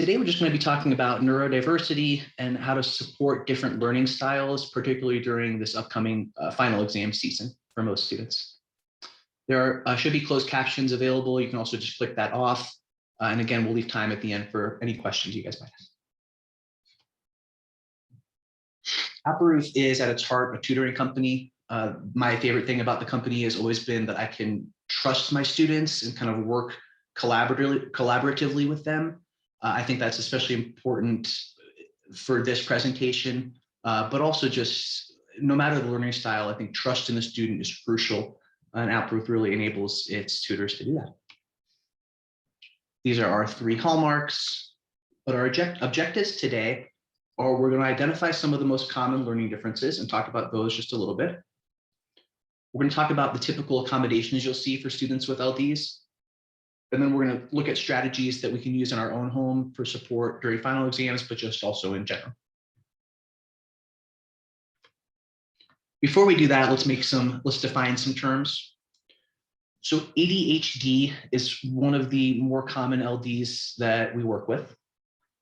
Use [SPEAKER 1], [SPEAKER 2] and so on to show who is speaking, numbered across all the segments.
[SPEAKER 1] Today, we're just going to be talking about neurodiversity and how to support different learning styles, particularly during this upcoming final exam season for most students. There should be closed captions available. You can also just click that off. And again, we'll leave time at the end for any questions you guys might have. Apparoof is at its heart a tutoring company. My favorite thing about the company has always been that I can trust my students and kind of work collaboratively with them. I think that's especially important for this presentation, but also just no matter the learning style, I think trust in the student is crucial, and Apparoof really enables its tutors to do that. These are our three hallmarks, but our objectives today are we're going to identify some of the most common learning differences and talk about those just a little bit. We're going to talk about the typical accommodations you'll see for students with LDs. And then we're going to look at strategies that we can use in our own home for support during final exams, but just also in general. Before we do that, let's define some terms. So ADHD is one of the more common LDs that we work with.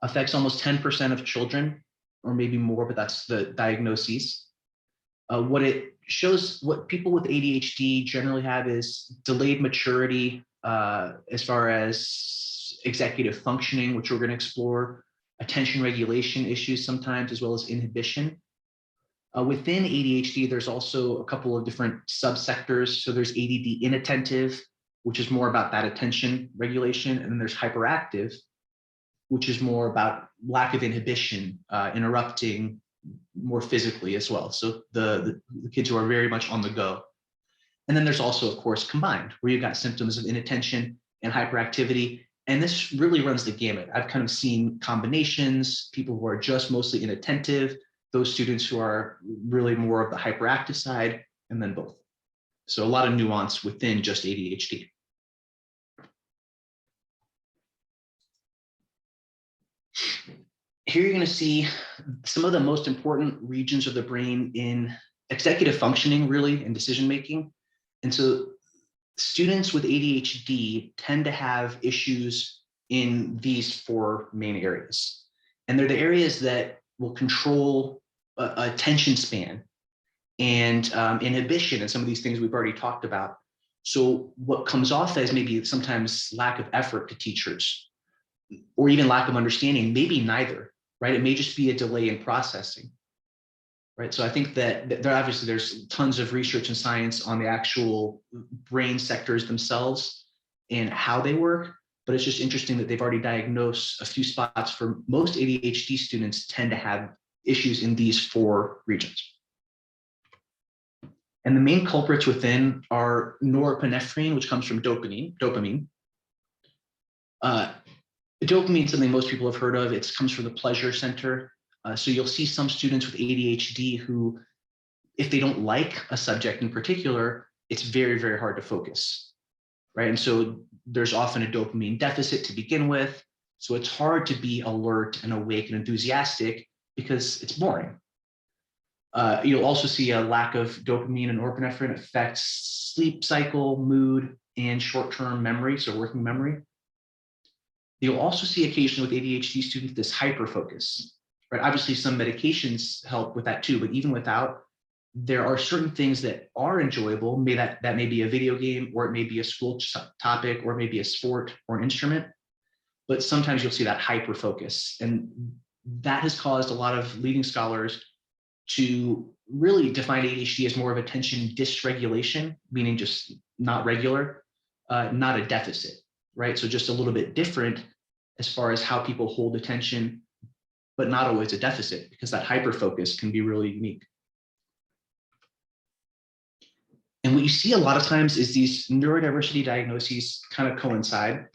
[SPEAKER 1] Affects almost 10% of children, or maybe more, but that's the diagnoses. What it shows, what people with ADHD generally have is delayed maturity, as far as executive functioning, which we're going to explore, attention regulation issues sometimes, as well as inhibition. Within ADHD, there's also a couple of different subsectors. So there's ADD inattentive, which is more about that attention regulation. And then there's hyperactive, which is more about lack of inhibition, interrupting more physically as well. So the kids who are very much on the go. And then there's also, of course, combined, where you've got symptoms of inattention and hyperactivity. And this really runs the gamut. I've kind of seen combinations, people who are just mostly inattentive, those students who are really more of the hyperactive side, and then both. So a lot of nuance within just ADHD. Here you're going to see some of the most important regions of the brain in executive functioning, really, and decision-making. And so students with ADHD tend to have issues in these four main areas. And they're the areas that will control attention span and inhibition and some of these things we've already talked about. So what comes off as maybe sometimes lack of effort to teachers, or even lack of understanding, maybe neither, right? It may just be a delay in processing. Right. So I think that there's tons of research and science on the actual brain sectors themselves and how they work, but it's just interesting that they've already diagnosed a few spots for most ADHD students tend to have issues in these four regions. And the main culprits within are norepinephrine, which comes from dopamine. Dopamine is something most people have heard of. It comes from the pleasure center. So you'll see some students with ADHD who, if they don't like a subject in particular, it's very, very hard to focus, right? And so there's often a dopamine deficit to begin with. So it's hard to be alert and awake and enthusiastic because it's boring. You'll also see a lack of dopamine and norepinephrine affects sleep cycle, mood, and short-term memory, so working memory. You'll also see occasionally with ADHD students this hyperfocus. Right? Obviously, some medications help with that too, but even without, there are certain things that are enjoyable. That may be a video game, or it may be a school topic, or maybe a sport or an instrument. But sometimes you'll see that hyper focus, and that has caused a lot of leading scholars to really define ADHD as more of attention dysregulation, meaning just not regular, not a deficit, right? So just a little bit different as far as how people hold attention, but not always a deficit, because that hyperfocus can be really unique. And what you see a lot of times is these neurodiversity diagnoses kind of coincide.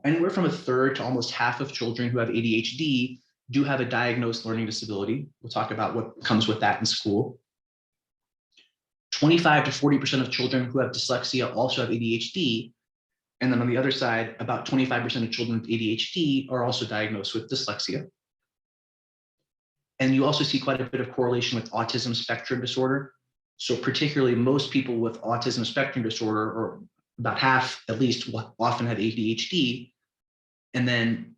[SPEAKER 1] Anywhere from a third to almost half of children who have ADHD do have a diagnosed learning disability. We'll talk about what comes with that in school. 25 to 40% of children who have dyslexia also have ADHD. And then on the other side, about 25% of children with ADHD are also diagnosed with dyslexia. And you also see quite a bit of correlation with autism spectrum disorder. So particularly most people with autism spectrum disorder, or about half at least will often have ADHD. And then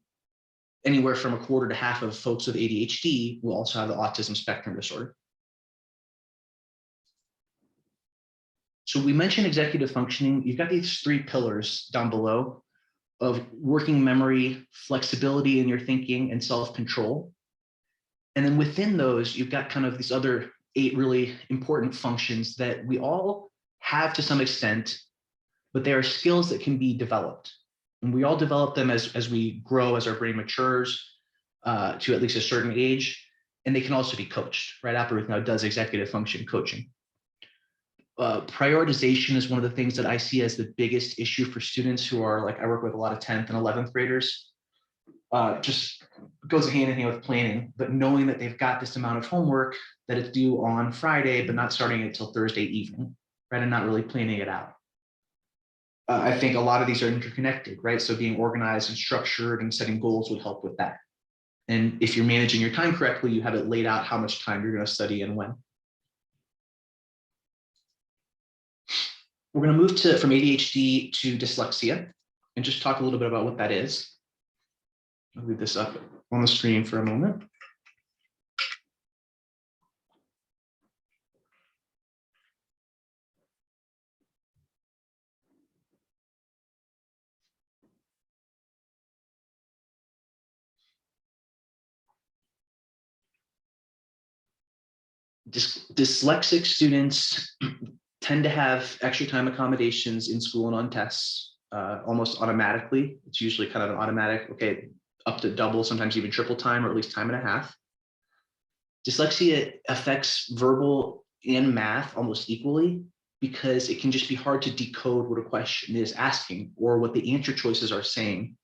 [SPEAKER 1] anywhere from a quarter to half of folks with ADHD will also have the autism spectrum disorder. So we mentioned executive functioning. You've got these three pillars down below of working memory, flexibility in your thinking, and self-control. And then within those, you've got kind of these other 8 really important functions that we all have to some extent, but they are skills that can be developed. And we all develop them as we grow, as our brain matures to at least a certain age. And they can also be coached, right? Appleruth now does executive function coaching. Prioritization is one of the things that I see as the biggest issue for students who are like, I work with a lot of 10th and 11th graders. Just goes hand in hand with planning, but knowing that they've got this amount of homework that it's due on Friday, but not starting it until Thursday evening, right? And not really planning it out. I think a lot of these are interconnected, right? So being organized and structured and setting goals would help with that. And if you're managing your time correctly, you have it laid out how much time you're going to study and when. We're going to move from ADHD to dyslexia and just talk a little bit about what that is. I'll leave this up on the screen for a moment. Dyslexic students tend to have extra time accommodations in school and on tests almost automatically. It's usually kind of an automatic, okay, up to double, sometimes even triple time, or at least time and a half. Dyslexia affects verbal and math almost equally because it can just be hard to decode what a question is asking or what the answer choices are saying.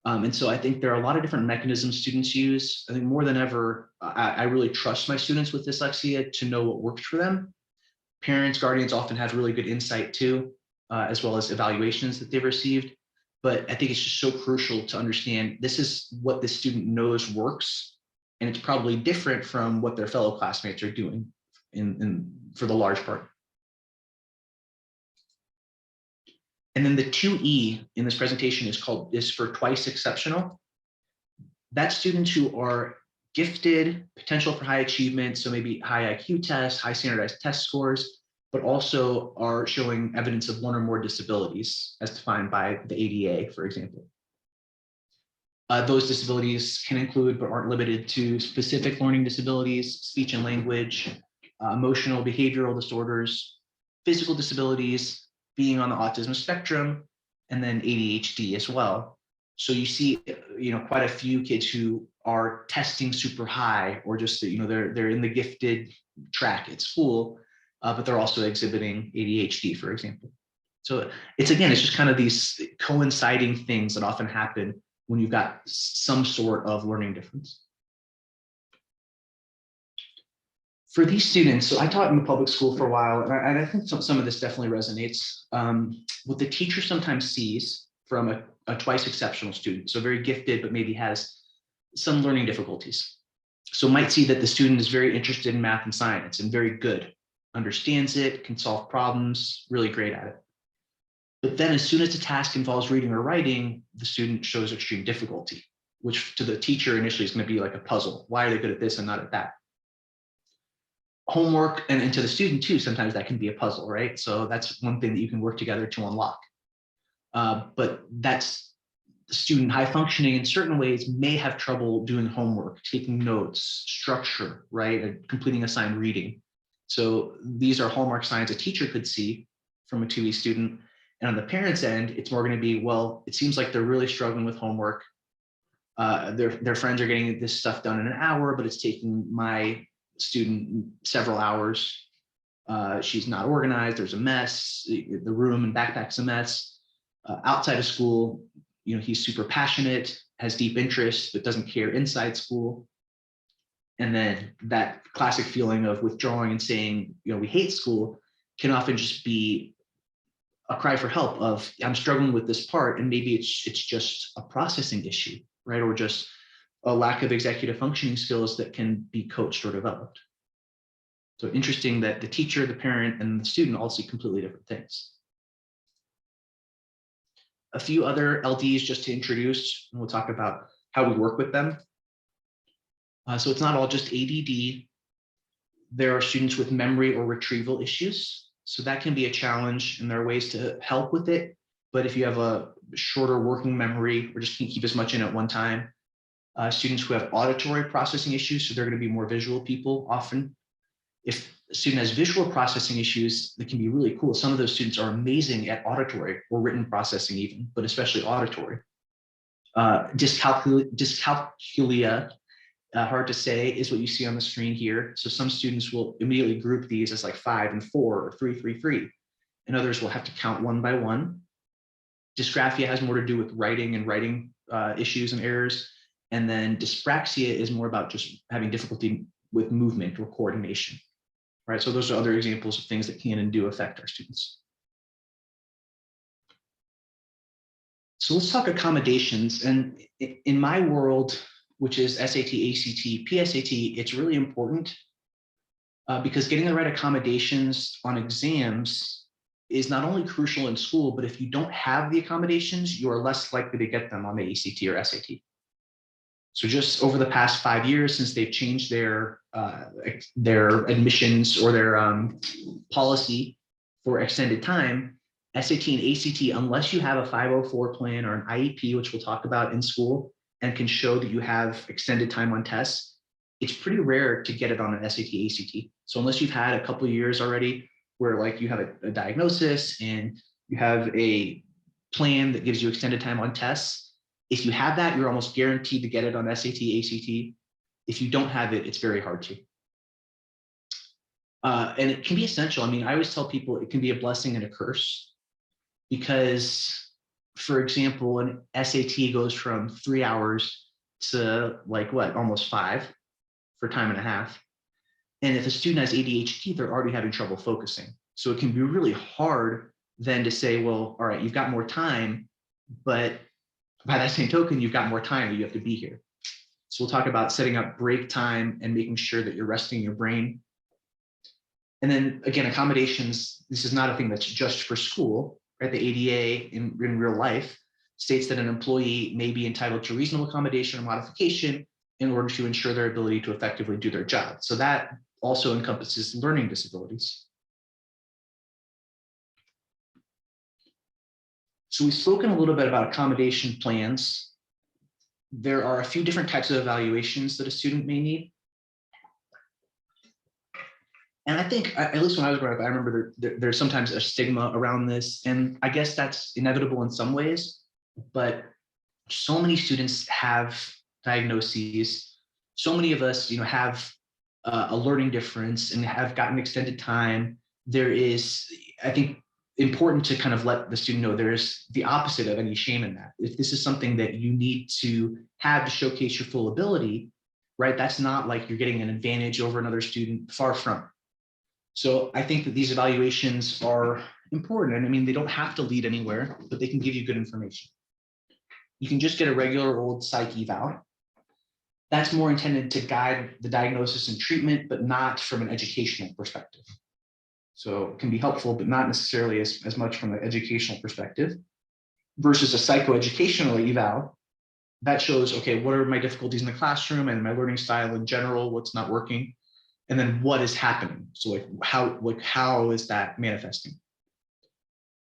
[SPEAKER 1] And so I think there are a lot of different mechanisms students use. I think more than ever, I really trust my students with dyslexia to know what works for them. Parents, guardians often have really good insight too, as well as evaluations that they've received. But I think it's just so crucial to understand this is what the student knows works, and it's probably different from what their fellow classmates are doing for the large part. And then the 2E in this presentation is for twice exceptional. That's students who are gifted, potential for high achievement, so maybe high IQ tests, high standardized test scores, but also are showing evidence of one or more disabilities as defined by the ADA, for example. Those disabilities can include, but aren't limited to, specific learning disabilities, speech and language, emotional behavioral disorders, physical disabilities, being on the autism spectrum, and then ADHD as well. So you see, quite a few kids who are testing super high, or just, they're in the gifted track at school, but they're also exhibiting ADHD, for example. So it's just kind of these coinciding things that often happen when you've got some sort of learning difference. For these students, so I taught in the public school for a while, and I think some of this definitely resonates. What the teacher sometimes sees from a twice exceptional student, so very gifted, but maybe has some learning difficulties. So might see that the student is very interested in math and science and very good, understands it, can solve problems, really great at it. But then as soon as the task involves reading or writing, the student shows extreme difficulty, which to the teacher initially is going to be like a puzzle. Why are they good at this and not at that? Homework, and to the student too, sometimes that can be a puzzle, right? So that's one thing that you can work together to unlock. But that's the student high functioning in certain ways may have trouble doing homework, taking notes, structure, right? And completing assigned reading. So these are hallmark signs a teacher could see from a 2E student. And on the parents' end, it's more going to be, well, it seems like they're really struggling with homework. Their friends are getting this stuff done in an hour, but it's taking my student several hours. She's not organized. There's a mess. The room and backpack's a mess. Outside of school, he's super passionate, has deep interest, but doesn't care inside school. And then that classic feeling of withdrawing and saying, we hate school, can often just be a cry for help of, I'm struggling with this part, and maybe it's just a processing issue, right? Or just a lack of executive functioning skills that can be coached or developed. So interesting that the teacher, the parent, and the student all see completely different things. A few other LDs just to introduce, and we'll talk about how we work with them. So it's not all just ADD. There are students with memory or retrieval issues. So that can be a challenge, and there are ways to help with it. But if you have a shorter working memory or just can't keep as much in at one time, students who have auditory processing issues, so they're going to be more visual people often. If a student has visual processing issues, that can be really cool. Some of those students are amazing at auditory or written processing even, but especially auditory. Dyscalculia, hard to say, is what you see on the screen here. So some students will immediately group these as like 5 and 4 or 3, 3, 3, and others will have to count one by one. Dysgraphia has more to do with writing and writing issues and errors. And then dyspraxia is more about just having difficulty with movement or coordination, right? So those are other examples of things that can and do affect our students. So let's talk accommodations. And in my world, which is SAT, ACT, PSAT, it's really important because getting the right accommodations on exams is not only crucial in school, but if you don't have the accommodations, you are less likely to get them on the ACT or SAT. So just over the past 5 years, since they've changed their admissions or their policy for extended time, SAT and ACT, unless you have a 504 plan or an IEP, which we'll talk about in school, and can show that you have extended time on tests, it's pretty rare to get it on an SAT, ACT. So unless you've had a couple of years already where like you have a diagnosis and you have a plan that gives you extended time on tests, if you have that, you're almost guaranteed to get it on SAT, ACT. If you don't have it, it's very hard to. And it can be essential. I mean, I always tell people it can be a blessing and a curse because, for example, an SAT goes from 3 hours to like what, almost 5 for time and a half. And if a student has ADHD, they're already having trouble focusing. So it can be really hard then to say, well, all right, you've got more time, but by that same token, you've got more time that you have to be here. So we'll talk about setting up break time and making sure that you're resting your brain. And then again, accommodations, this is not a thing that's just for school, right? The ADA in real life states that an employee may be entitled to reasonable accommodation or modification in order to ensure their ability to effectively do their job. So that also encompasses learning disabilities. So we've spoken a little bit about accommodation plans. There are a few different types of evaluations that a student may need. And I think, at least when I was growing up, I remember there's sometimes a stigma around this. And I guess that's inevitable in some ways, but so many students have diagnoses. So many of us, have a learning difference and have gotten extended time. There is, I think, important to kind of let the student know there's the opposite of any shame in that. If this is something that you need to have to showcase your full ability, right? That's not like you're getting an advantage over another student, far from. So I think that these evaluations are important. And I mean, they don't have to lead anywhere, but they can give you good information. You can just get a regular old psych eval. That's more intended to guide the diagnosis and treatment, but not from an educational perspective. So it can be helpful, but not necessarily as much from the educational perspective, versus a psychoeducational eval that shows, okay, what are my difficulties in the classroom and my learning style in general, what's not working, and then what is happening. So how is that manifesting?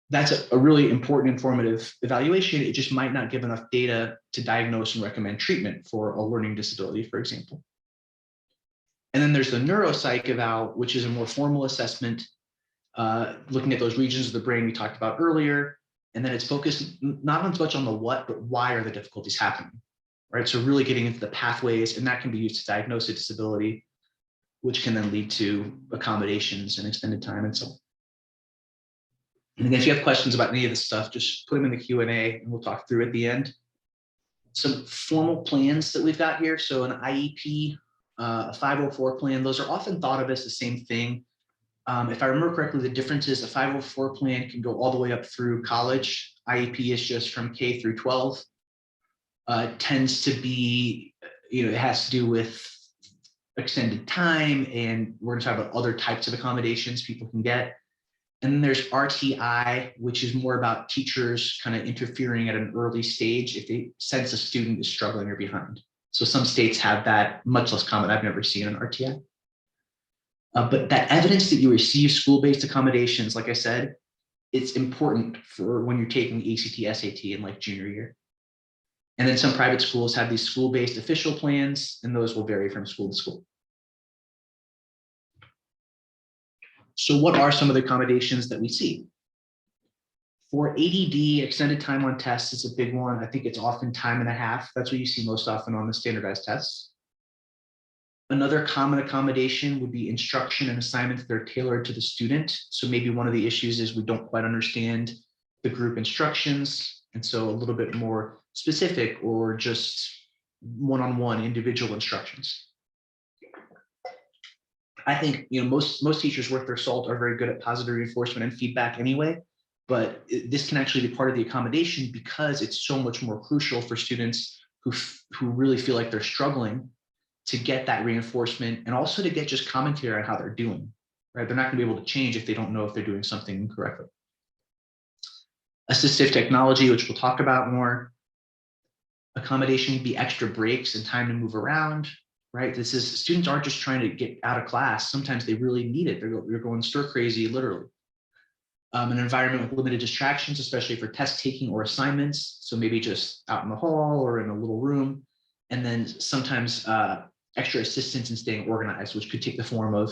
[SPEAKER 1] That's a really important informative evaluation. It just might not give enough data to diagnose and recommend treatment for a learning disability, for example. And then there's the neuropsych eval, which is a more formal assessment, looking at those regions of the brain we talked about earlier. And then it's focused not as much on the what, but why are the difficulties happening, right? So really getting into the pathways, and that can be used to diagnose a disability, which can then lead to accommodations and extended time and so on. And if you have questions about any of this stuff, just put them in the Q&A and we'll talk through at the end. Some formal plans that we've got here. So an IEP, a 504 plan, those are often thought of as the same thing. If I remember correctly, the difference is a 504 plan can go all the way up through college. IEP is just from K through 12. Tends to be, it has to do with extended time, and we're going to talk about other types of accommodations people can get. And then there's RTI, which is more about teachers kind of interfering at an early stage if they sense a student is struggling or behind. So some states have that, much less common. I've never seen an RTI. But that evidence that you receive school-based accommodations, like I said, it's important for when you're taking ACT, SAT in like junior year. And then some private schools have these school-based official plans, and those will vary from school to school. So what are some of the accommodations that we see? For ADD, extended time on tests is a big one. I think it's often time and a half. That's what you see most often on the standardized tests. Another common accommodation would be instruction and assignments that are tailored to the student. So maybe one of the issues is we don't quite understand the group instructions, and so a little bit more specific or just one-on-one individual instructions. I think most teachers worth their salt are very good at positive reinforcement and feedback anyway, but this can actually be part of the accommodation because it's so much more crucial for students who really feel like they're struggling to get that reinforcement and also to get just commentary on how they're doing, right? They're not going to be able to change if they don't know if they're doing something incorrectly. Assistive technology, which we'll talk about more. Accommodation would be extra breaks and time to move around, right? Students aren't just trying to get out of class. Sometimes they really need it. They're going stir crazy, literally. An environment with limited distractions, especially for test taking or assignments. So maybe just out in the hall or in a little room. And then sometimes extra assistance in staying organized, which could take the form of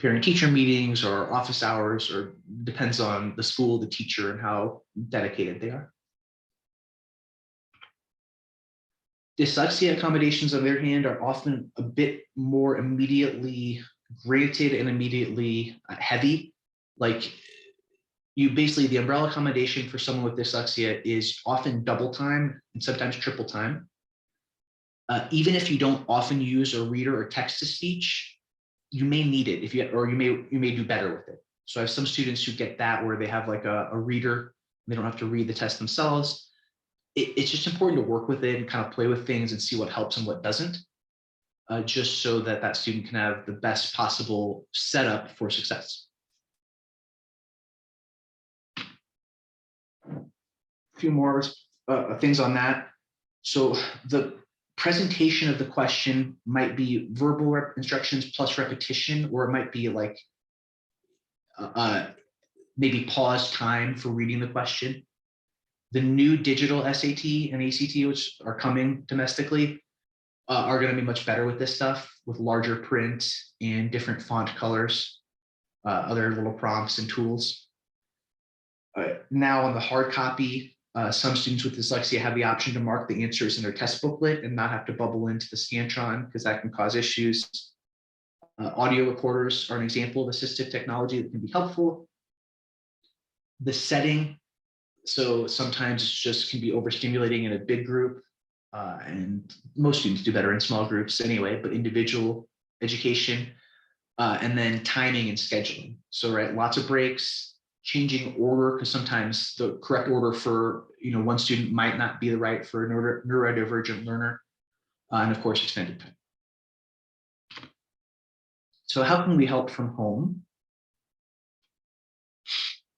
[SPEAKER 1] parent-teacher meetings or office hours, or depends on the school, the teacher, and how dedicated they are. Dyslexia accommodations, on the other hand, are often a bit more immediately granted and immediately heavy. Like the umbrella accommodation for someone with dyslexia is often double time and sometimes triple time. Even if you don't often use a reader or text to speech, you may need it you may do better with it. So I have some students who get that where they have like a reader, they don't have to read the test themselves. It's just important to work with it and kind of play with things and see what helps and what doesn't, just so that student can have the best possible setup for success. A few more things on that. So the presentation of the question might be verbal instructions plus repetition, or it might be like maybe pause time for reading the question. The new digital SAT and ACT, which are coming domestically, are going to be much better with this stuff, with larger print and different font colors, other little prompts and tools. Now on the hard copy, some students with dyslexia have the option to mark the answers in their test booklet and not have to bubble into the Scantron, because that can cause issues. Audio recorders are an example of assistive technology that can be helpful. The setting, so sometimes it just can be overstimulating in a big group, and most students do better in small groups anyway, but individual education, and then timing and scheduling. So right, lots of breaks, changing order, because sometimes the correct order for one student might not be the right for a neurodivergent learner, and of course extended time. So how can we help from home?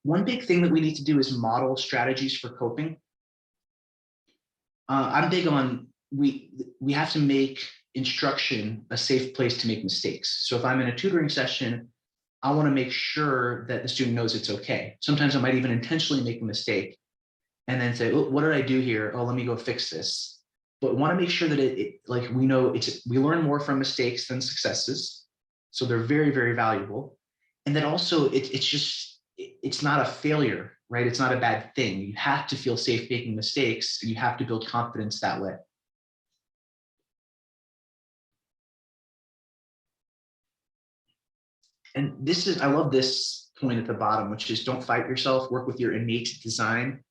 [SPEAKER 1] One big thing that we need to do is model strategies for coping. I'm big on we have to make instruction a safe place to make mistakes. So if I'm in a tutoring session, I want to make sure that the student knows it's okay. Sometimes I might even intentionally make a mistake and then say, oh, what did I do here? Oh, let me go fix this. But want to make sure that like we know we learn more from mistakes than successes. So they're very, very valuable. And then also it's not a failure, right? It's not a bad thing. You have to feel safe making mistakes, and you have to build confidence that way. And I love this point at the bottom, which is don't fight yourself, work with your innate design.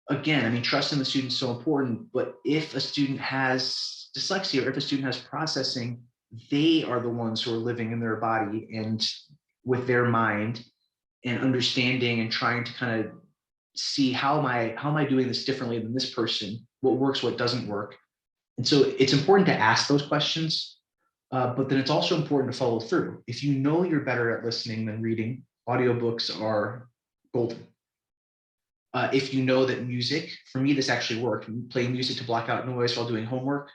[SPEAKER 1] Again, I mean, trust in the student is so important, but if a student has dyslexia or if a student has processing, they are the ones who are living in their body and with their mind and understanding and trying to kind of see how am I doing this differently than this person? What works, what doesn't work? And so it's important to ask those questions, but then it's also important to follow through. If you know you're better at listening than reading, Audiobooks are golden. If you know that music, for me, this actually worked. Playing music to block out noise while doing homework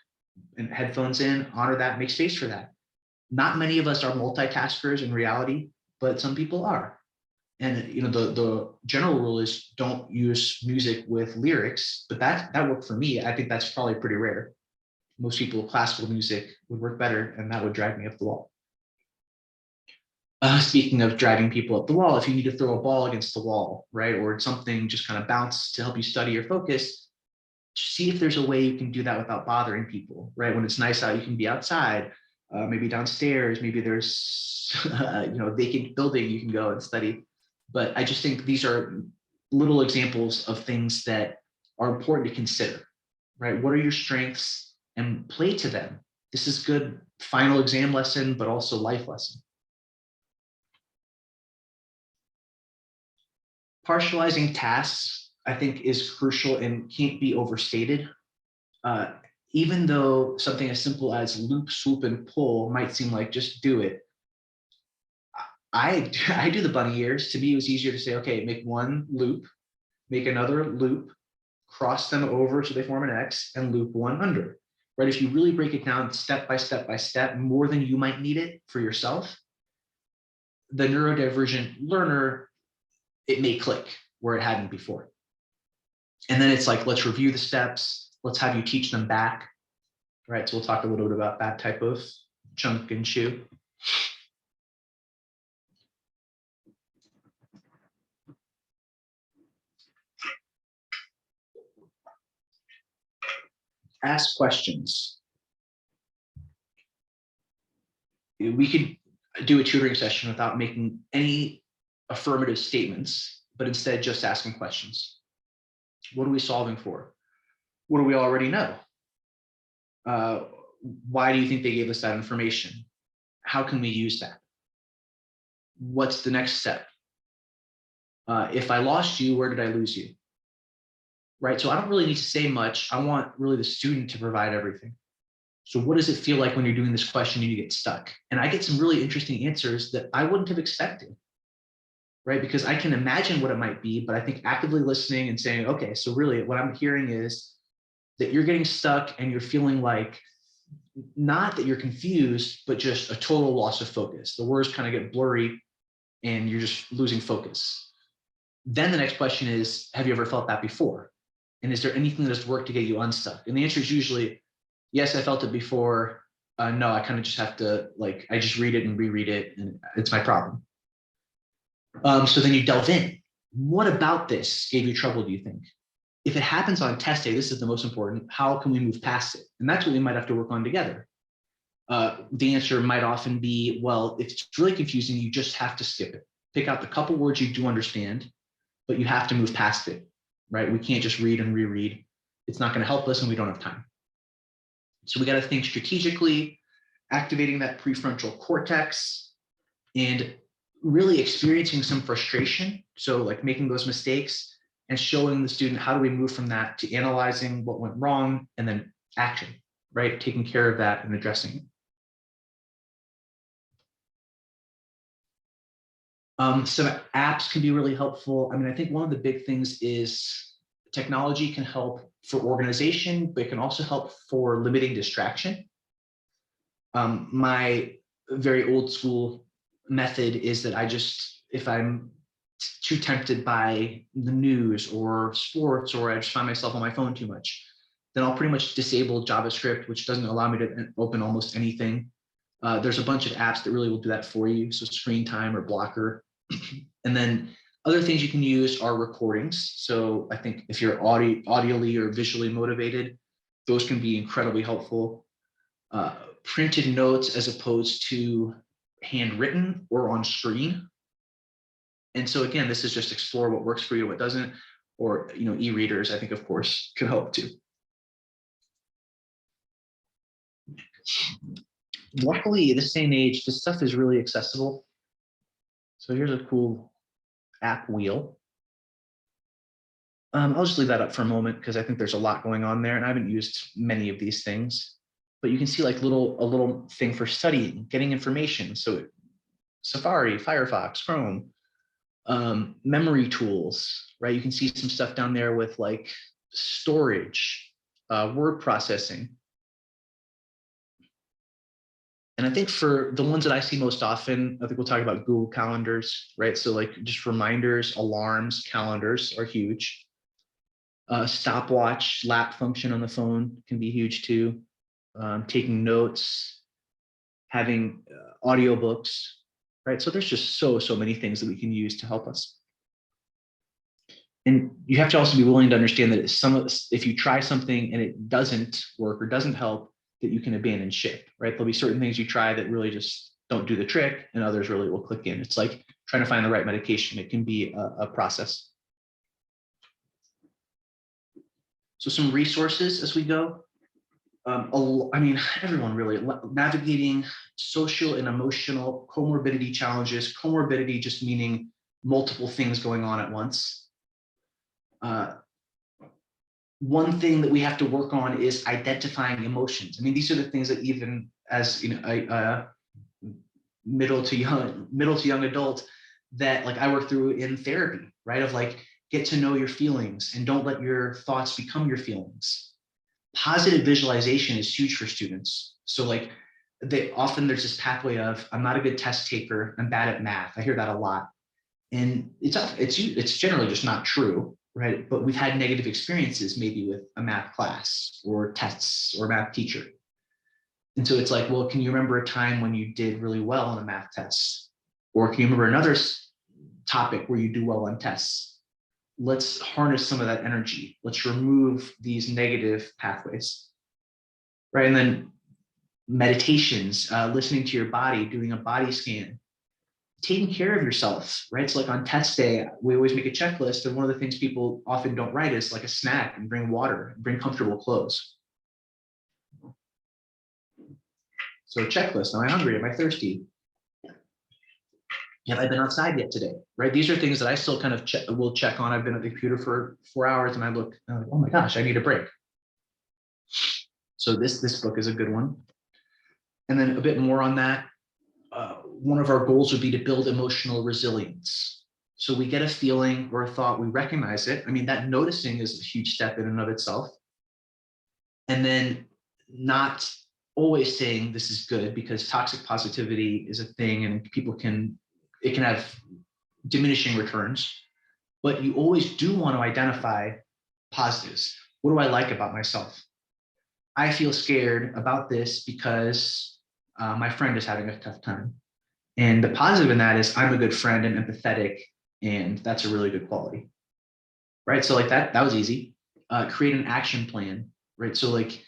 [SPEAKER 1] and headphones in, honor that, make space for that. Not many of us are multitaskers in reality, but some people are. And the general rule is don't use music with lyrics, but that worked for me. I think that's probably pretty rare. Most people, classical music would work better, and that would drive me up the wall. Speaking of driving people up the wall, if you need to throw a ball against the wall, right, or something just kind of bounce to help you study or focus, see if there's a way you can do that without bothering people, right? When it's nice out, you can be outside, maybe downstairs, maybe there's a vacant building you can go and study. But I just think these are little examples of things that are important to consider, right? What are your strengths, and play to them. This is good final exam lesson, but also life lesson. Partializing tasks, I think, is crucial and can't be overstated. Even though something as simple as loop, swoop, and pull might seem like just do it, I do the bunny ears. To me, it was easier to say, okay, make one loop, make another loop, cross them over so they form an X, and loop one under. Right? If you really break it down step by step by step, more than you might need it for yourself, the neurodivergent learner, it may click where it hadn't before. And then it's like, let's review the steps. Let's have you teach them back. Right? So we'll talk a little bit about that type of chunk and chew. Ask questions. We could do a tutoring session without making any affirmative statements, but instead just asking questions. What are we solving for? What do we already know? Why do you think they gave us that information? How can we use that? What's the next step? If I lost you, where did I lose you? Right? So I don't really need to say much. I want really the student to provide everything. So what does it feel like when you're doing this question and you get stuck? And I get some really interesting answers that I wouldn't have expected, right? Because I can imagine what it might be, but I think actively listening and saying, okay, so really what I'm hearing is that you're getting stuck and you're feeling like, not that you're confused, but just a total loss of focus. The words kind of get blurry and you're just losing focus. Then the next question is, have you ever felt that before? And is there anything that's worked to get you unstuck? And the answer is usually, yes, I felt it before. No, I kind of just have to, I just read it and reread it, and it's my problem. So then you delve in. What about this gave you trouble, do you think? If it happens on test day, this is the most important. How can we move past it? And that's what we might have to work on together. The answer might often be, well, if it's really confusing, you just have to skip it. Pick out the couple words you do understand, but you have to move past it, right? We can't just read and reread. It's not going to help us, and we don't have time. So we got to think strategically, activating that prefrontal cortex, and really experiencing some frustration. So like making those mistakes and showing the student, how do we move from that to analyzing what went wrong and then action, right? Taking care of that and addressing it. Some apps can be really helpful. I mean, I think one of the big things is technology can help for organization, but it can also help for limiting distraction. My very old school method is that if I'm too tempted by the news or sports, or I just find myself on my phone too much, then I'll pretty much disable JavaScript, which doesn't allow me to open almost anything. There's a bunch of apps that really will do that for you. So Screen Time or Blocker. And then other things you can use are recordings. So I think if you're audially or visually motivated, those can be incredibly helpful. Printed notes as opposed to handwritten or on screen. And so again, this is just explore what works for you, what doesn't, or e-readers, I think, of course, can help too. Luckily, this day and age, this stuff is really accessible. So here's a cool app wheel. I'll just leave that up for a moment because I think there's a lot going on there, and I haven't used many of these things. But you can see like a little thing for studying, getting information. So Safari, Firefox, Chrome, Memory tools, right? You can see some stuff down there with like storage, word processing. And I think for the ones that I see most often, I think we'll talk about Google Calendars, right? So like just reminders, alarms, calendars are huge. Stopwatch, lap function on the phone can be huge too. Taking notes, having audiobooks, right? So there's just so many things that we can use to help us. And you have to also be willing to understand that if you try something and it doesn't work or doesn't help, that you can abandon ship, right? There'll be certain things you try that really just don't do the trick, and others really will click in. It's like trying to find the right medication. It can be a process. So some resources as we go. I mean, everyone really, navigating social and emotional comorbidity challenges. Comorbidity just meaning multiple things going on at once. One thing that we have to work on is identifying emotions. I mean, these are the things that even as a middle to young adult that like I work through in therapy, right? Of like, get to know your feelings and don't let your thoughts become your feelings. Positive visualization is huge for students. So like there's this pathway of, I'm not a good test taker, I'm bad at math. I hear that a lot. And it's generally just not true, right? But we've had negative experiences maybe with a math class or tests or math teacher. And so it's like, well, can you remember a time when you did really well on a math test? Or can you remember another topic where you do well on tests? Let's harness some of that energy. Let's remove these negative pathways, right? And then meditations, listening to your body, doing a body scan, taking care of yourself, right? So like on test day, we always make a checklist. And one of the things people often don't write is like a snack and bring water, and bring comfortable clothes. So checklist, am I hungry? Am I thirsty? Have I been outside yet today? Right? These are things that I still kind of will check on. I've been at the computer for 4 hours and I look, oh my gosh, I need a break. So this book is a good one. And then a bit more on that. One of our goals would be to build emotional resilience. So we get a feeling or a thought, we recognize it. I mean, that noticing is a huge step in and of itself. And then not always saying this is good, because toxic positivity is a thing and it can have diminishing returns, but you always do want to identify positives. What do I like about myself? I feel scared about this because my friend is having a tough time. And the positive in that is I'm a good friend and empathetic, and that's a really good quality, right? So like that was easy. Create an action plan, right? So like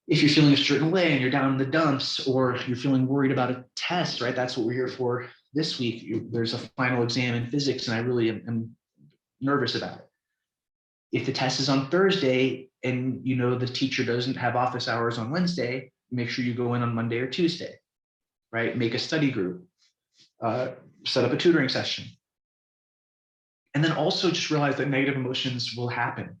[SPEAKER 1] if you're feeling a certain way and you're down in the dumps, or you're feeling worried about a test, right? That's what we're here for this week. There's a final exam in physics and I really am nervous about it. If the test is on Thursday and you know the teacher doesn't have office hours on Wednesday, make sure you go in on Monday or Tuesday, right? Make a study group, set up a tutoring session. And then also just realize that negative emotions will happen,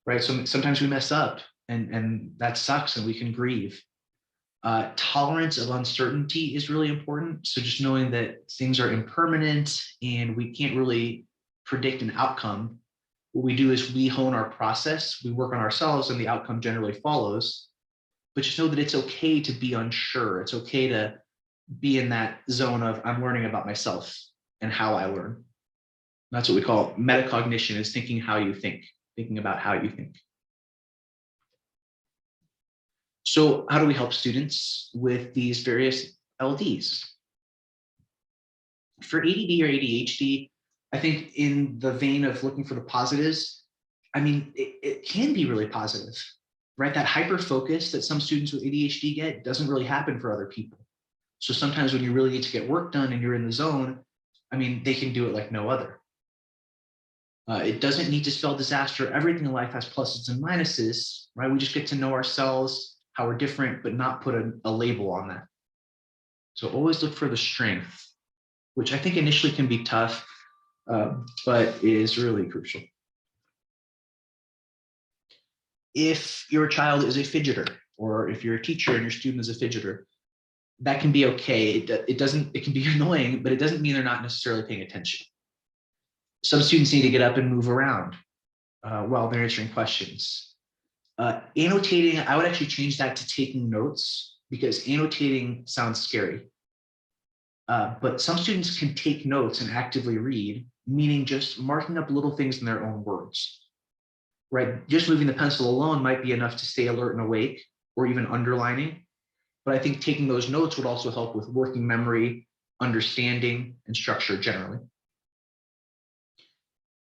[SPEAKER 1] right? So sometimes we mess up and that sucks and we can grieve. Tolerance of uncertainty is really important. So just knowing that things are impermanent and we can't really predict an outcome. What we do is we hone our process, we work on ourselves, and the outcome generally follows. But just know that it's okay to be unsure. It's okay to be in that zone of I'm learning about myself and how I learn. That's what we call metacognition, is thinking how you think, thinking about how you think. So how do we help students with these various LDs? For ADD or ADHD, I think in the vein of looking for the positives, I mean, it can be really positive, right? That hyper focus that some students with ADHD get doesn't really happen for other people. So sometimes when you really need to get work done and you're in the zone, I mean, they can do it like no other. It doesn't need to spell disaster. Everything in life has pluses and minuses, right? We just get to know ourselves, how we're different, but not put a label on that. So always look for the strength, which I think initially can be tough, but is really crucial. If your child is a fidgeter, or if you're a teacher and your student is a fidgeter, that can be okay. It can be annoying, but it doesn't mean they're not necessarily paying attention. Some students need to get up and move around while they're answering questions. Annotating, I would actually change that to taking notes, because annotating sounds scary. But some students can take notes and actively read, meaning just marking up little things in their own words, right? Just moving the pencil alone might be enough to stay alert and awake, or even underlining. But I think taking those notes would also help with working memory, understanding, and structure generally.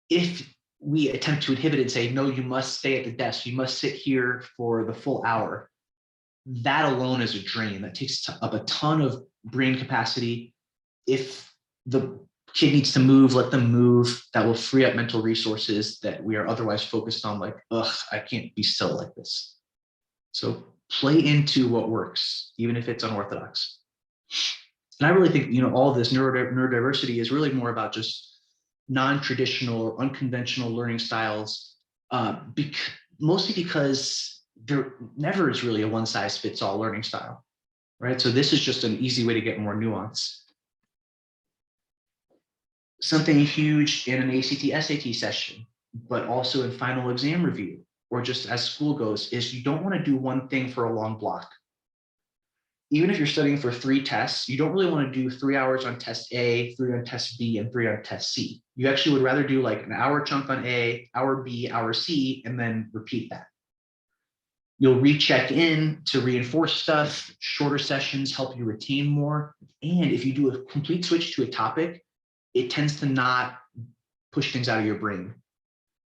[SPEAKER 1] If we attempt to inhibit it and say, no, you must stay at the desk, you must sit here for the full hour, that alone is a drain. That takes up a ton of brain capacity. If the kid needs to move, let them move. That will free up mental resources that we are otherwise focused on, like, ugh, I can't be still like this. So play into what works, even if it's unorthodox. And I really think, all of this neurodiversity is really more about just non-traditional or unconventional learning styles, mostly because there never is really a one-size-fits-all learning style, right? So this is just an easy way to get more nuance. Something huge in an ACT, SAT session, but also in final exam review, or just as school goes, is you don't want to do one thing for a long block. Even if you're studying for 3 tests, you don't really want to do 3 hours on test A, 3 on test B, and 3 on test C. You actually would rather do like an hour chunk on A, hour B, hour C, and then repeat that. You'll recheck in to reinforce stuff. Shorter sessions help you retain more. And if you do a complete switch to a topic, it tends to not push things out of your brain.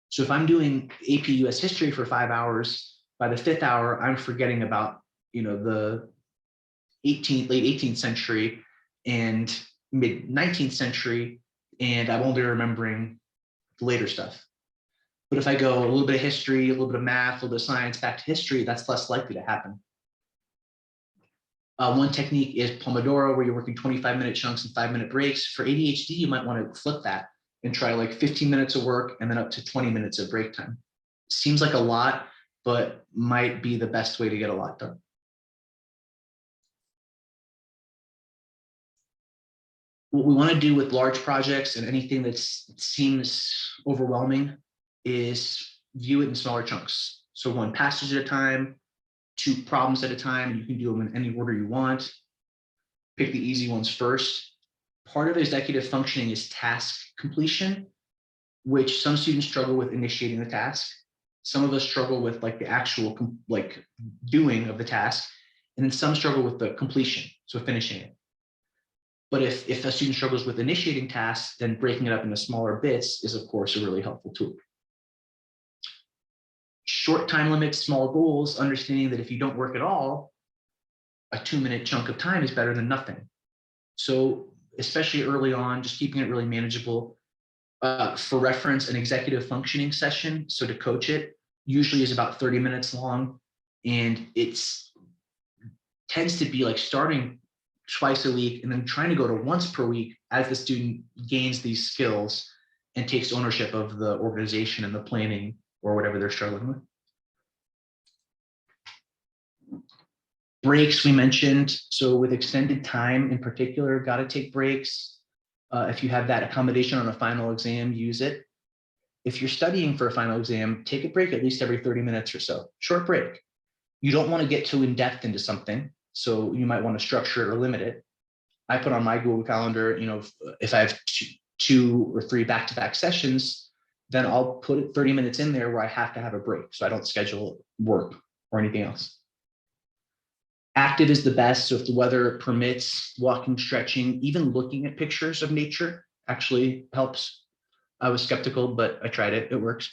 [SPEAKER 1] So if I'm doing AP US history for 5 hours, by the 5th hour, I'm forgetting about, the late 18th century and mid 19th century, and I'm only remembering the later stuff. But if I go a little bit of history, a little bit of math, a little bit of science, back to history, that's less likely to happen. One technique is Pomodoro, where you're working 25-minute chunks and 5-minute breaks. For ADHD, you might want to flip that and try like 15 minutes of work and then up to 20 minutes of break time. Seems like a lot, but might be the best way to get a lot done. What we want to do with large projects and anything that seems overwhelming is view it in smaller chunks. So 1 passage at a time, 2 problems at a time. You can do them in any order you want. Pick the easy ones first. Part of executive functioning is task completion, which some students struggle with initiating the task. Some of us struggle with like the actual doing of the task, and then some struggle with the completion, so finishing it. But if a student struggles with initiating tasks, then breaking it up into smaller bits is, of course, a really helpful tool. Short time limits, small goals, understanding that if you don't work at all, a 2-minute chunk of time is better than nothing. So especially early on, just keeping it really manageable. For reference, an executive functioning session, so to coach it, usually is about 30 minutes long, and tends to be like starting twice a week and then trying to go to once per week as the student gains these skills and takes ownership of the organization and the planning or whatever they're struggling with. Breaks we mentioned. So with extended time in particular, got to take breaks. If you have that accommodation on a final exam, use it. If you're studying for a final exam, take a break at least every 30 minutes or so. Short break. You don't want to get too in-depth into something, so you might want to structure it or limit it. I put on my Google Calendar, if I have 2 or 3 back-to-back sessions, then I'll put 30 minutes in there where I have to have a break, so I don't schedule work or anything else. Active is the best, so if the weather permits, walking, stretching, even looking at pictures of nature actually helps. I was skeptical, but I tried it, it works.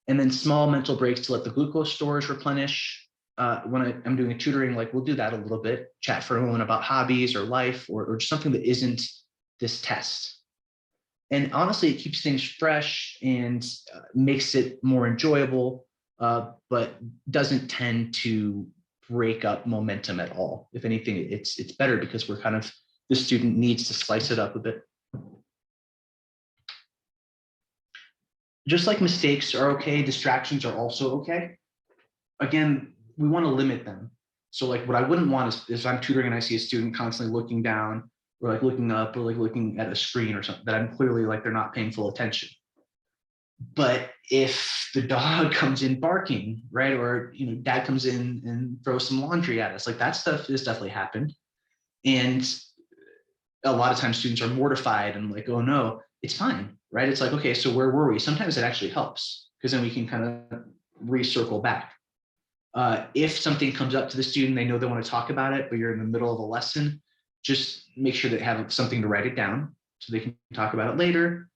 [SPEAKER 1] And then small mental breaks to let the glucose stores replenish. When I'm doing a tutoring, we'll do that a little bit, chat for a moment about hobbies or life or just something that isn't this test. And honestly, it keeps things fresh and makes it more enjoyable, but doesn't tend to break up momentum at all. If anything, it's better because the student needs to slice it up a bit. Just like mistakes are okay, distractions are also okay. Again, we want to limit them. So what I wouldn't want is I'm tutoring and I see a student constantly looking down or like looking up or like looking at a screen or something that I'm clearly like they're not paying full attention. But if the dog comes in barking, right, or dad comes in and throws some laundry at us, like that stuff has definitely happened. And a lot of times students are mortified and like, oh no, it's fine, right? It's like, okay, so where were we? Sometimes it actually helps because then we can kind of recircle back. If something comes up to the student, they know they want to talk about it, but you're in the middle of a lesson, just make sure they have something to write it down so they can talk about it later.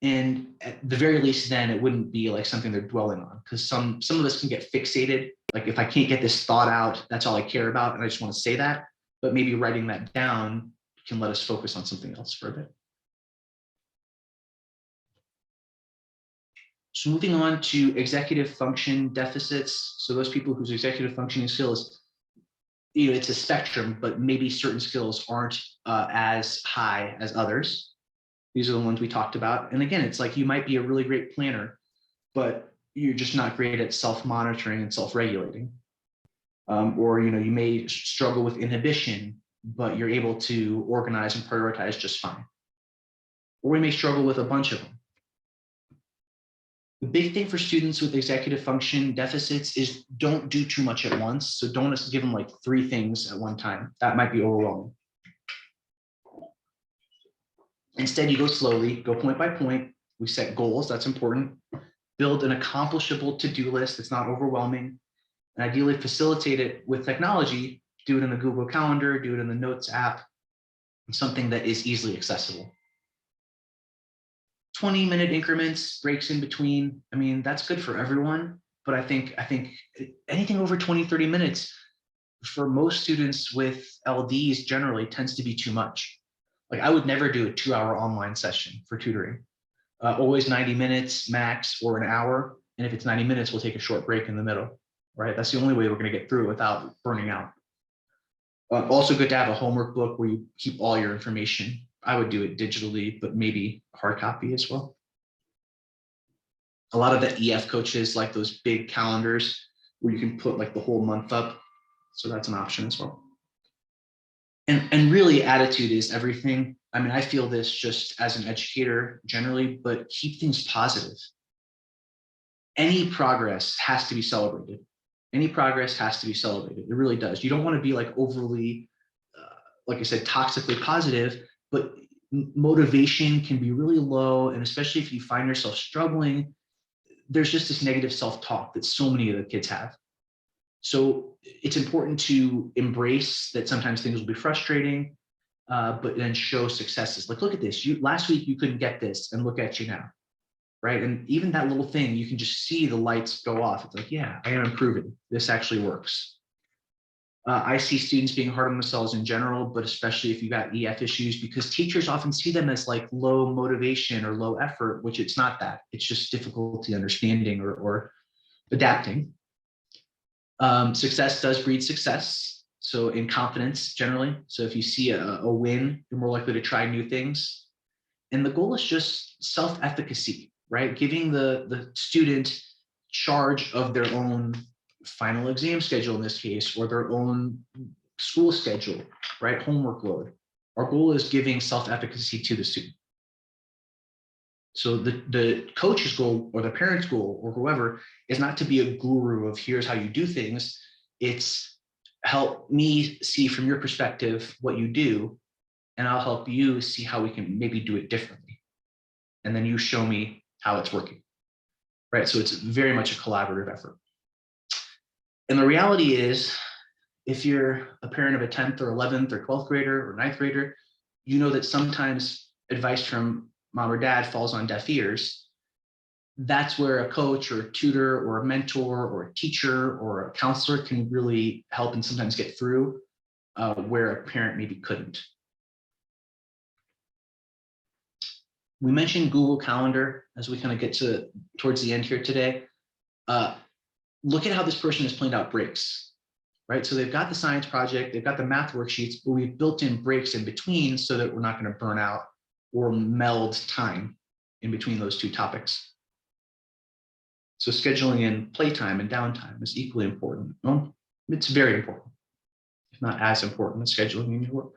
[SPEAKER 1] And at the very least, then it wouldn't be like something they're dwelling on, because some of us can get fixated. Like if I can't get this thought out, that's all I care about, and I just want to say that. But maybe writing that down can let us focus on something else for a bit. So moving on to executive function deficits. So those people whose executive functioning skills, it's a spectrum, but maybe certain skills aren't as high as others. These are the ones we talked about. And again, it's like you might be a really great planner, but you're just not great at self-monitoring and self-regulating. Or you may struggle with inhibition, but you're able to organize and prioritize just fine. Or we may struggle with a bunch of them. The big thing for students with executive function deficits is don't do too much at once. So don't give them like 3 things at one time. That might be overwhelming. Instead, you go slowly, go point by point. We set goals, that's important. Build an accomplishable to-do list that's not overwhelming. And ideally facilitate it with technology. Do it in the Google Calendar, do it in the Notes app, something that is easily accessible. 20-minute increments, breaks in between. I mean, that's good for everyone, but I think anything over 20, 30 minutes for most students with LDs generally tends to be too much. Like I would never do a 2-hour online session for tutoring. Always 90 minutes max or an hour. And if it's 90 minutes, we'll take a short break in the middle, right? That's the only way we're going to get through without burning out. Also good to have a homework book where you keep all your information. I would do it digitally, but maybe hard copy as well. A lot of the EF coaches like those big calendars where you can put like the whole month up. So that's an option as well. And really attitude is everything. I mean, I feel this just as an educator generally, but keep things positive. Any progress has to be celebrated. Any progress has to be celebrated. It really does. You don't want to be like overly, like I said, toxically positive, but motivation can be really low. And especially if you find yourself struggling, there's just this negative self-talk that so many of the kids have. So it's important to embrace that sometimes things will be frustrating, but then show successes. Like, look at this. Last week you couldn't get this, and look at you now, right? And even that little thing, you can just see the lights go off. It's like, yeah, I am improving. This actually works. I see students being hard on themselves in general, but especially if you got EF issues, because teachers often see them as like low motivation or low effort, which it's not that. It's just difficulty understanding or adapting. Success does breed success. So in confidence generally. So if you see a win, you're more likely to try new things. And the goal is just self-efficacy, right? Giving the student charge of their own final exam schedule in this case, or their own school schedule, right? Homework load. Our goal is giving self-efficacy to the student. So the coach's goal or the parent's goal or whoever is not to be a guru of here's how you do things. It's help me see from your perspective what you do, and I'll help you see how we can maybe do it differently. And then you show me how it's working, right? So it's very much a collaborative effort. And the reality is, if you're a parent of a 10th or 11th or 12th grader or 9th grader, you know that sometimes advice from mom or dad falls on deaf ears. That's where a coach or a tutor or a mentor or a teacher or a counselor can really help and sometimes get through where a parent maybe couldn't. We mentioned Google Calendar as we kind of get towards the end here today. Look at how this person has planned out breaks, right? So they've got the science project, they've got the math worksheets, but we've built in breaks in between so that we're not going to burn out or meld time in between those two topics. So scheduling in playtime and downtime is equally important. Well, it's very important, if not as important as scheduling in your work.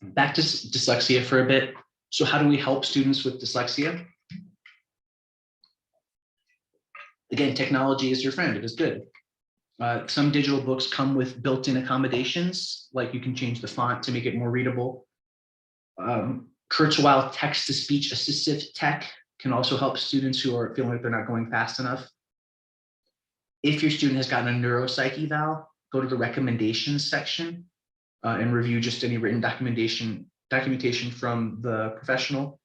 [SPEAKER 1] Back to dyslexia for a bit. So how do we help students with dyslexia? Again, technology is your friend. It is good. Some digital books come with built-in accommodations, like you can change the font to make it more readable. Kurzweil text-to-speech assistive tech can also help students who are feeling like they're not going fast enough. If your student has gotten a neuropsych eval, go to the recommendations section and review just any written documentation from the professional.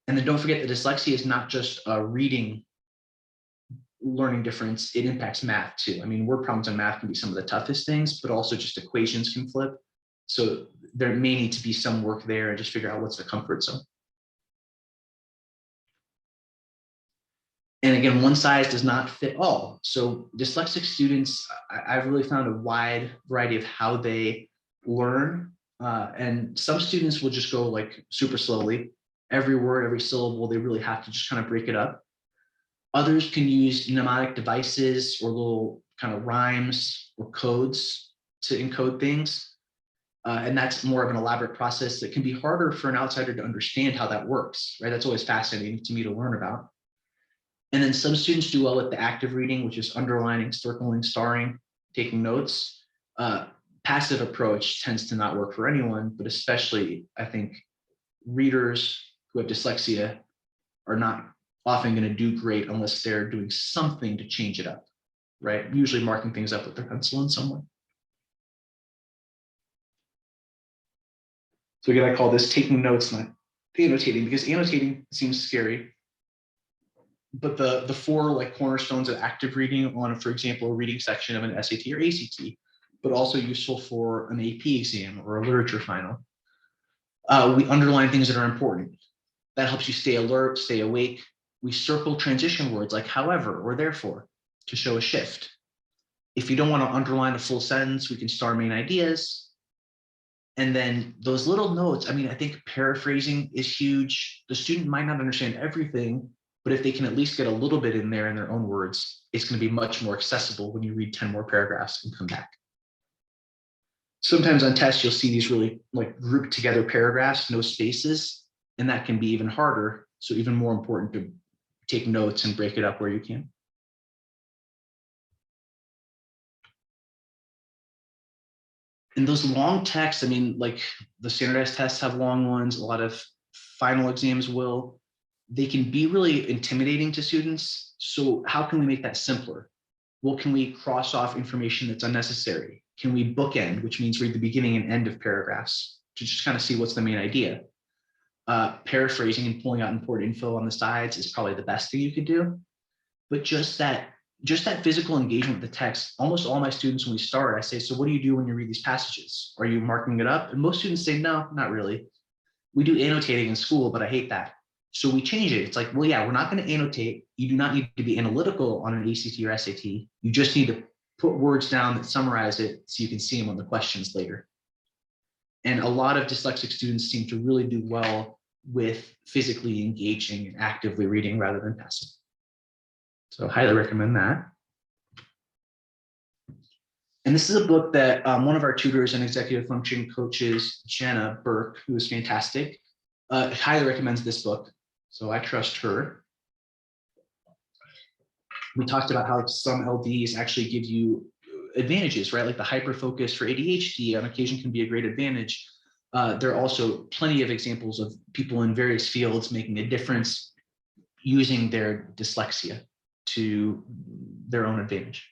[SPEAKER 1] And then don't forget that dyslexia is not just a reading learning difference, it impacts math too. I mean, word problems in math can be some of the toughest things, but also just equations can flip. So there may need to be some work there and just figure out what's the comfort zone. And again, one size does not fit all. So dyslexic students, I've really found a wide variety of how they learn. And some students will just go like super slowly. Every word, every syllable, they really have to just kind of break it up. Others can use mnemonic devices or little kind of rhymes or codes to encode things. And that's more of an elaborate process that can be harder for an outsider to understand how that works, right? That's always fascinating to me to learn about. And then some students do well with the active reading, which is underlining, circling, starring, taking notes. Passive approach tends to not work for anyone, but especially I think readers who have dyslexia are not often going to do great unless they're doing something to change it up, right? Usually marking things up with their pencil in some way. So again, I call this taking notes, not annotating, because annotating seems scary. But the four like cornerstones of active reading on, for example, a reading section of an SAT or ACT, but also useful for an AP exam or a literature final. We underline things that are important. That helps you stay alert, stay awake. We circle transition words like however or therefore to show a shift. If you don't want to underline a full sentence, we can star main ideas. And then those little notes, I mean, I think paraphrasing is huge. The student might not understand everything, but if they can at least get a little bit in there in their own words, it's going to be much more accessible when you read 10 more paragraphs and come back. Sometimes on tests, you'll see these really like grouped together paragraphs, no spaces, and that can be even harder. So even more important to take notes and break it up where you can. And those long texts, I mean, like the standardized tests have long ones, a lot of final exams will. They can be really intimidating to students. So how can we make that simpler? Well, can we cross off information that's unnecessary? Can we bookend, which means read the beginning and end of paragraphs to just kind of see what's the main idea? Paraphrasing and pulling out important info on the sides is probably the best thing you could do. But just that physical engagement with the text, almost all my students, when we start, I say, so what do you do when you read these passages? Are you marking it up? And most students say, no, not really. We do annotating in school, but I hate that. So we change it. It's like, well, yeah, we're not going to annotate. You do not need to be analytical on an ACT or SAT. You just need to put words down that summarize it so you can see them on the questions later. And a lot of dyslexic students seem to really do well with physically engaging and actively reading rather than passive. So highly recommend that. And this is a book that one of our tutors and executive function coaches, Jenna Burke, who is fantastic, highly recommends this book. So I trust her. We talked about how some LDs actually give you advantages, right? Like the hyperfocus for ADHD on occasion can be a great advantage. There are also plenty of examples of people in various fields making a difference using their dyslexia to their own advantage.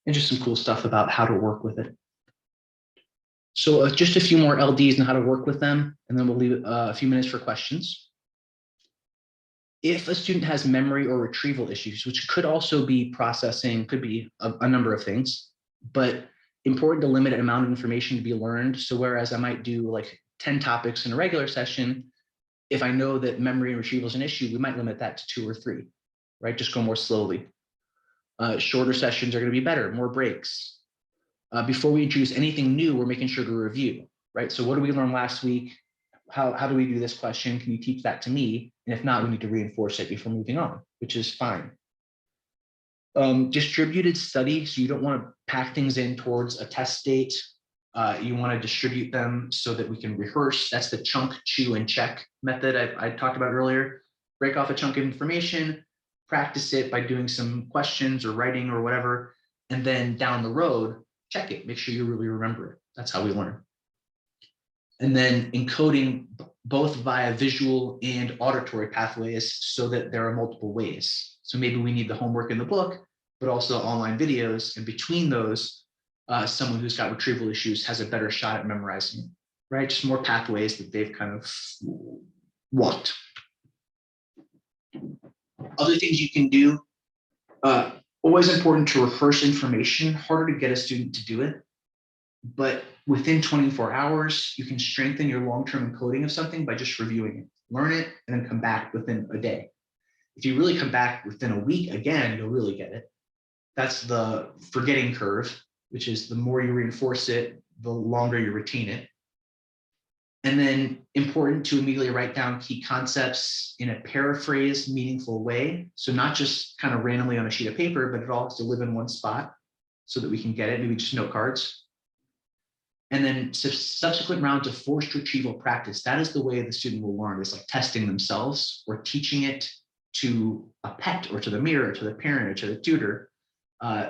[SPEAKER 1] And just some cool stuff about how to work with it. So just a few more LDs and how to work with them, and then we'll leave a few minutes for questions. If a student has memory or retrieval issues, which could also be processing, could be a number of things, but important to limit the amount of information to be learned. So whereas I might do like 10 topics in a regular session, if I know that memory and retrieval is an issue, we might limit that to 2 or 3, right? Just go more slowly. Shorter sessions are going to be better, more breaks. Before we introduce anything new, we're making sure to review, right? So what did we learn last week? How do we do this question? Can you teach that to me? And if not, we need to reinforce it before moving on, which is fine. Distributed study, so you don't want to pack things in towards a test date. You want to distribute them so that we can rehearse. That's the chunk, chew, and check method I talked about earlier. Break off a chunk of information, practice it by doing some questions or writing or whatever, and then down the road, check it. Make sure you really remember it. That's how we learn. And then encoding both via visual and auditory pathways so that there are multiple ways. So maybe we need the homework in the book, but also online videos. And between those, someone who's got retrieval issues has a better shot at memorizing it, right? Just more pathways that they've kind of walked. Other things you can do, always important to rehearse information, harder to get a student to do it, but within 24 hours, you can strengthen your long-term encoding of something by just reviewing it. Learn it and then come back within a day. If you really come back within a week, again, you'll really get it. That's the forgetting curve, which is the more you reinforce it, the longer you retain it. And then important to immediately write down key concepts in a paraphrased, meaningful way. So not just kind of randomly on a sheet of paper, but it all has to live in one spot so that we can get it, maybe just note cards. And then subsequent rounds of forced retrieval practice. That is the way the student will learn. It's like testing themselves or teaching it to a pet or to the mirror, to the parent or to the tutor,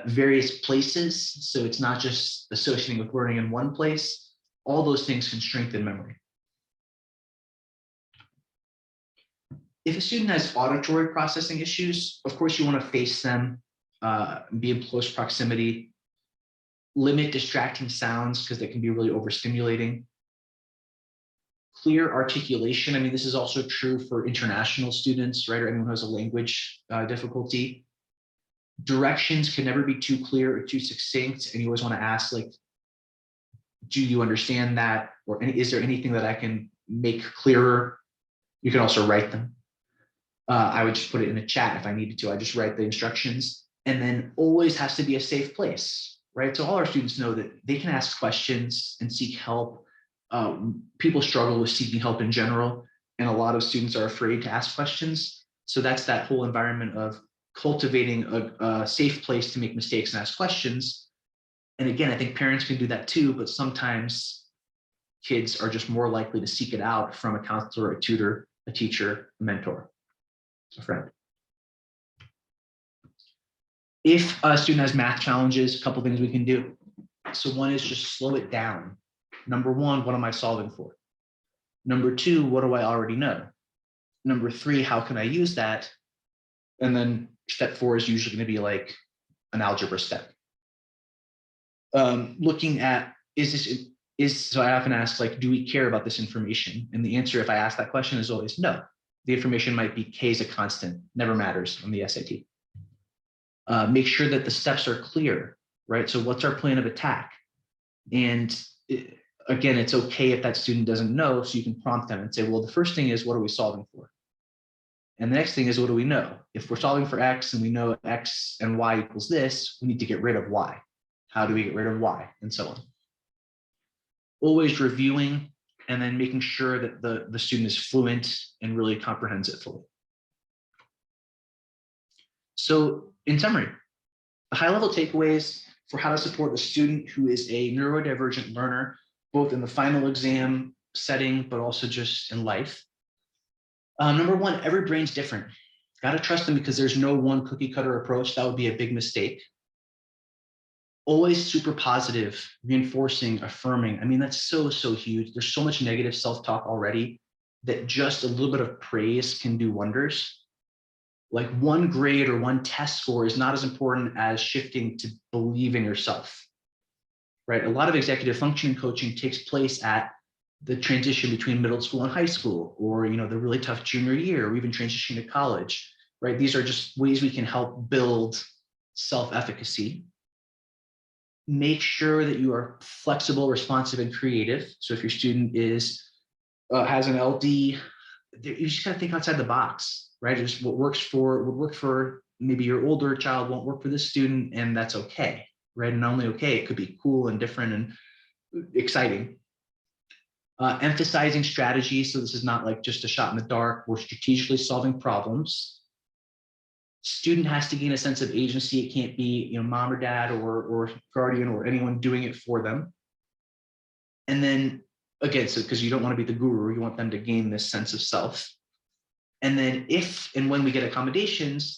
[SPEAKER 1] various places. So it's not just associating with learning in one place. All those things can strengthen memory. If a student has auditory processing issues, of course, you want to face them, be in close proximity, limit distracting sounds because they can be really overstimulating. Clear articulation. I mean, this is also true for international students, right? Or anyone who has a language difficulty. Directions can never be too clear or too succinct. And you always want to ask, like, do you understand that? Or is there anything that I can make clearer? You can also write them. I would just put it in a chat if I needed to. I just write the instructions. And then always has to be a safe place, right? So all our students know that they can ask questions and seek help. People struggle with seeking help in general, and a lot of students are afraid to ask questions. So that's that whole environment of cultivating a safe place to make mistakes and ask questions. And again, I think parents can do that too, but sometimes kids are just more likely to seek it out from a counselor, a tutor, a teacher, a mentor, a friend. If a student has math challenges, a couple things we can do. So one is just slow it down. Number one, what am I solving for? Number two, what do I already know? Number three, how can I use that? And then step four is usually going to be like an algebra step. Looking at, so I often ask, like, do we care about this information? And the answer, if I ask that question, is always no. The information might be K is a constant, never matters on the SAT. Make sure that the steps are clear, right? So what's our plan of attack? And again, it's okay if that student doesn't know, so you can prompt them and say, well, the first thing is, what are we solving for? And the next thing is, what do we know? If we're solving for X and we know X and Y equals this, we need to get rid of Y. How do we get rid of Y? And so on. Always reviewing and then making sure that the student is fluent and really comprehends it fully. So in summary, the high-level takeaways for how to support a student who is a neurodivergent learner, both in the final exam setting, but also just in life. Number one, every brain's different. Got to trust them because there's no one cookie cutter approach. That would be a big mistake. Always super positive, reinforcing, affirming. I mean, that's so huge. There's so much negative self-talk already that just a little bit of praise can do wonders. Like one grade or one test score is not as important as shifting to believe in yourself, right? A lot of executive functioning coaching takes place at the transition between middle school and high school, or the really tough junior year, or even transitioning to college, right? These are just ways we can help build self-efficacy. Make sure that you are flexible, responsive, and creative. So if your student has an LD, you just gotta think outside the box, right? Just what would work for maybe your older child won't work for this student, and that's okay, right? And not only okay, it could be cool and different and exciting. Emphasizing strategy. So this is not like just a shot in the dark. We're strategically solving problems. Student has to gain a sense of agency. It can't be mom or dad or guardian or anyone doing it for them. And then again, so because you don't want to be the guru, you want them to gain this sense of self. And then if and when we get accommodations,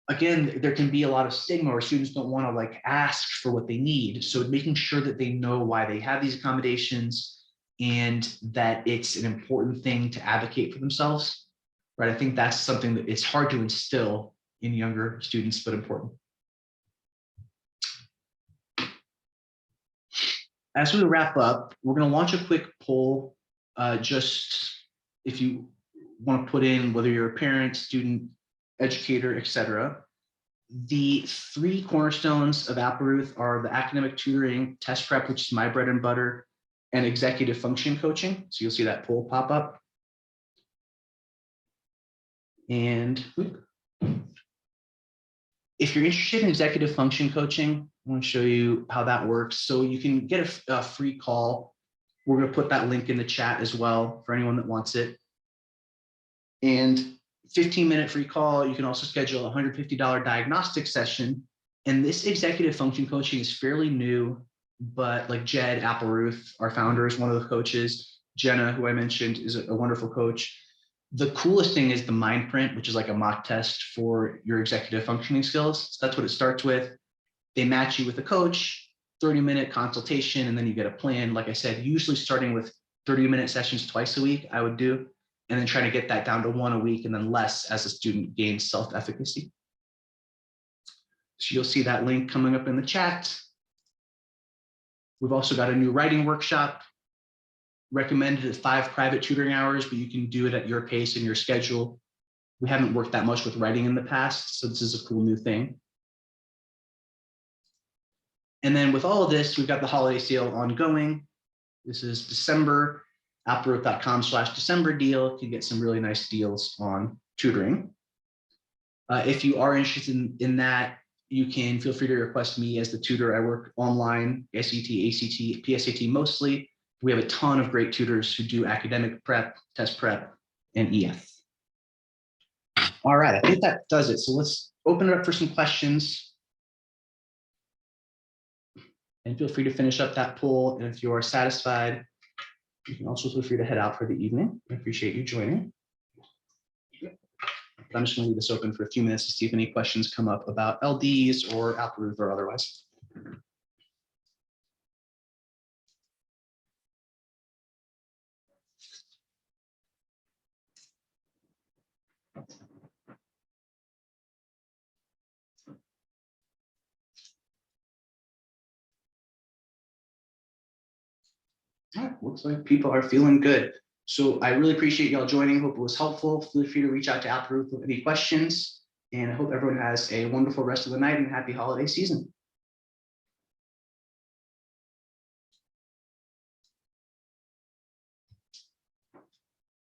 [SPEAKER 1] again, there can be a lot of stigma where students don't want to like ask for what they need. So making sure that they know why they have these accommodations and that it's an important thing to advocate for themselves, right? I think that's something that it's hard to instill in younger students, but important. As we wrap up, we're going to launch a quick poll. Just if you want to put in whether you're a parent, student, educator, etc. The 3 cornerstones of Appleruth are the academic tutoring, test prep, which is my bread and butter, and executive function coaching. So you'll see that poll pop up. And if you're interested in executive function coaching, I want to show you how that works. So you can get a free call. We're going to put that link in the chat as well for anyone that wants it. And 15-minute free call. You can also schedule a $150 diagnostic session. And this executive function coaching is fairly new, but like Jed Appleruth, our founder, is one of the coaches. Jenna, who I mentioned, is a wonderful coach. The coolest thing is the mind print, which is like a mock test for your executive functioning skills. So that's what it starts with. They match you with a coach, 30-minute consultation, and then you get a plan. Like I said, usually starting with 30-minute sessions twice a week, I would do, and then trying to get that down to 1 a week and then less as a student gains self-efficacy. So you'll see that link coming up in the chat. We've also got a new writing workshop, recommended at 5 private tutoring hours, but you can do it at your pace and your schedule. We haven't worked that much with writing in the past, so this is a cool new thing. And then with all of this, we've got the holiday sale ongoing. This is December. Appleruth.com/December deal. You can get some really nice deals on tutoring. If you are interested in that, you can feel free to request me as the tutor. I work online, SAT, ACT, PSAT mostly. We have a ton of great tutors who do academic prep, test prep, and EF. All right, I think that does it. So let's open it up for some questions. And feel free to finish up that poll. And if you are satisfied, you can also feel free to head out for the evening. I appreciate you joining. I'm just going to leave this open for a few minutes to see if any questions come up about LDs or Appleruth or otherwise. All right, looks like people are feeling good. So I really appreciate y'all joining. Hope it was helpful. Feel free to reach out to Appleruth with any questions. And I hope everyone has a wonderful rest of the night and happy holiday season.